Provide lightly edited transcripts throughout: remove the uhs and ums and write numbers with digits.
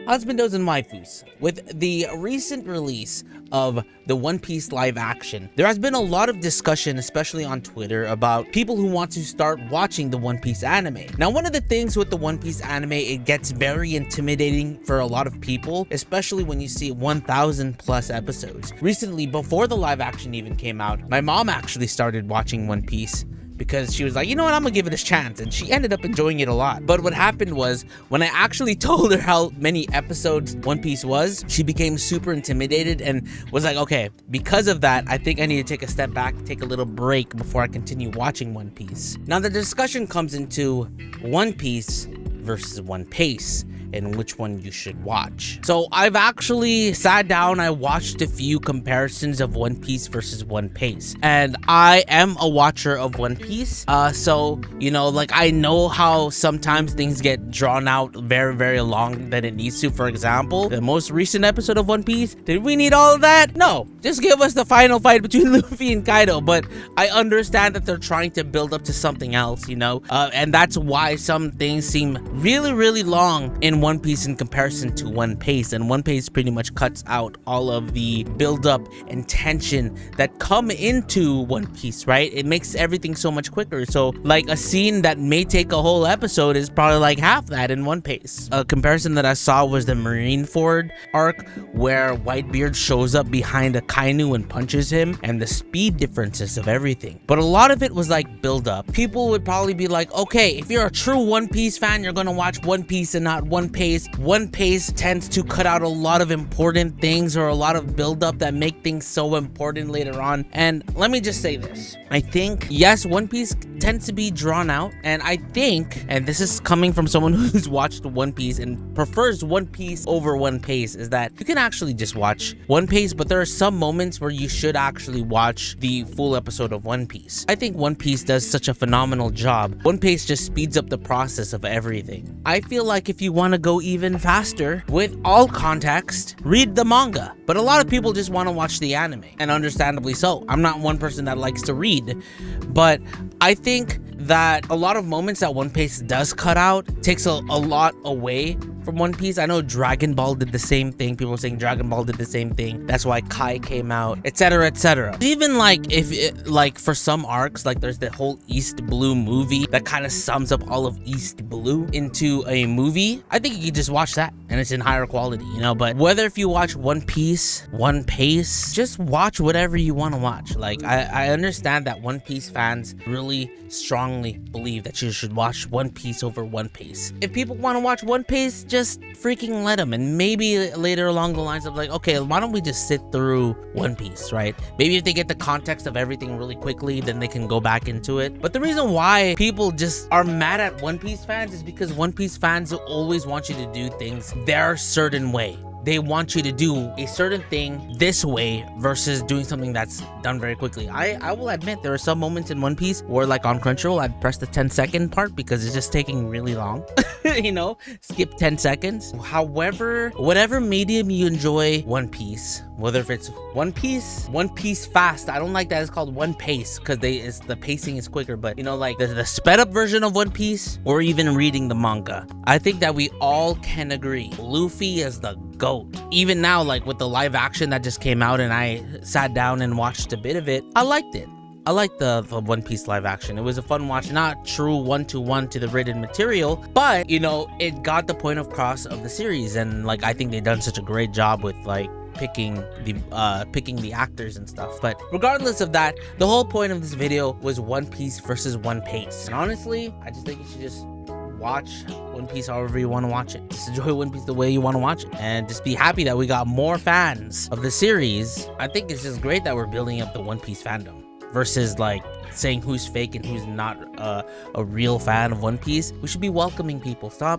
Husbandos and waifus, with the recent release of the One Piece live action, there has been a lot of discussion, especially on Twitter, about people who want to start watching the One Piece anime. Now, one of the things with the One Piece anime, it gets very intimidating for a lot of people, especially when you see 1,000 plus episodes. Recently, before the live action even came out, my mom actually started watching One Piece because she was like, you know what, I'm gonna give it a chance, and she ended up enjoying it a lot. But what happened was, when I actually told her how many episodes One Piece was, she became super intimidated and was like, okay, because of that, I think I need to take a step back, take a little break before I continue watching One Piece. Now the discussion comes into One Piece versus One Piece and which one you should watch. So I've actually sat down, I watched a few comparisons of One Piece versus One Piece, and I am a watcher of One Piece. So, you know, like, I know how sometimes things get drawn out very long than it needs to. For example, the most recent episode of One Piece, did we need all of that? No, just give us the final fight between Luffy and Kaido. But I understand that they're trying to build up to something else, you know, and that's why some things seem really long in One Piece in comparison to One Piece, and One Piece pretty much cuts out all of the build up and tension that come into One Piece, right? It makes everything so much quicker. So like a scene that may take a whole episode is probably like half that in One Piece. A comparison that I saw was the Marineford arc, where Whitebeard shows up behind a Kainu and punches him, and the speed differences of everything. But a lot of it was like build up. People would probably be like, okay, if you're a true One Piece fan, you're gonna watch One Piece and not One Piece. One Piece tends to cut out a lot of important things, or a lot of build-up that make things so important later on. And let me just say this. I think, yes, One Piece tends to be drawn out, and I think, and this is coming from someone who's watched One Piece and prefers One Piece over One Piece, is that you can actually just watch One Piece, but there are some moments where you should actually watch the full episode of One Piece. I think One Piece does such a phenomenal job. One Piece just speeds up the process of everything. I feel like if you want to go even faster with all context, read the manga. But a lot of people just want to watch the anime, and understandably so. I'm not one person that likes to read, but I think that a lot of moments that One Piece does cut out takes a lot away from One Piece. I know Dragon Ball did the same thing. People were saying Dragon Ball did the same thing. That's why Kai came out, etc. Even like, if it, like for some arcs, like there's the whole East Blue movie that kind of sums up all of East Blue into a movie. I think you could just watch that and it's in higher quality, you know. But whether if you watch One Piece, One Piece, just watch whatever you want to watch. Like, I understand that One Piece fans really strongly believe that you should watch One Piece over One Piece. If people want to watch One Piece, just freaking let them. And maybe later along the lines of like, okay, why don't we just sit through One Piece, right? Maybe if they get the context of everything really quickly, then they can go back into it. But the reason why people just are mad at One Piece fans is because One Piece fans always want you to do things their certain way. They want you to do a certain thing this way versus doing something that's done very quickly. I will admit there are some moments in One Piece where, like on Crunchyroll, I'd press the 10-second part because it's just taking really long. You know, skip 10 seconds. However, whatever medium you enjoy One Piece, whether if it's One Piece fast. I don't like that it's called One Pace because the pacing is quicker. But you know, like the sped up version of One Piece, or even reading the manga, I think that we all can agree Luffy is the GOAT. Even now, like with the live action that just came out and I sat down and watched a bit of it, I liked it. I like the One Piece live action. It was a fun watch, not true one-to-one to the written material, but you know, it got the point across of the series. And like, I think they've done such a great job with like picking the actors and stuff. But regardless of that, the whole point of this video was One Piece versus One Piece. And honestly, I just think you should just watch One Piece however you want to watch it. Just enjoy One Piece the way you want to watch it, and just be happy that we got more fans of the series. I think it's just great that we're building up the One Piece fandom versus like saying who's fake and who's not a real fan of One Piece. We should be welcoming people. Stop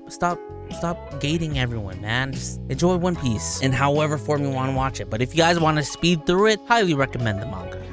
gating everyone, man. Just enjoy One Piece in however form you want to watch it. But if you guys want to speed through it, highly recommend the manga.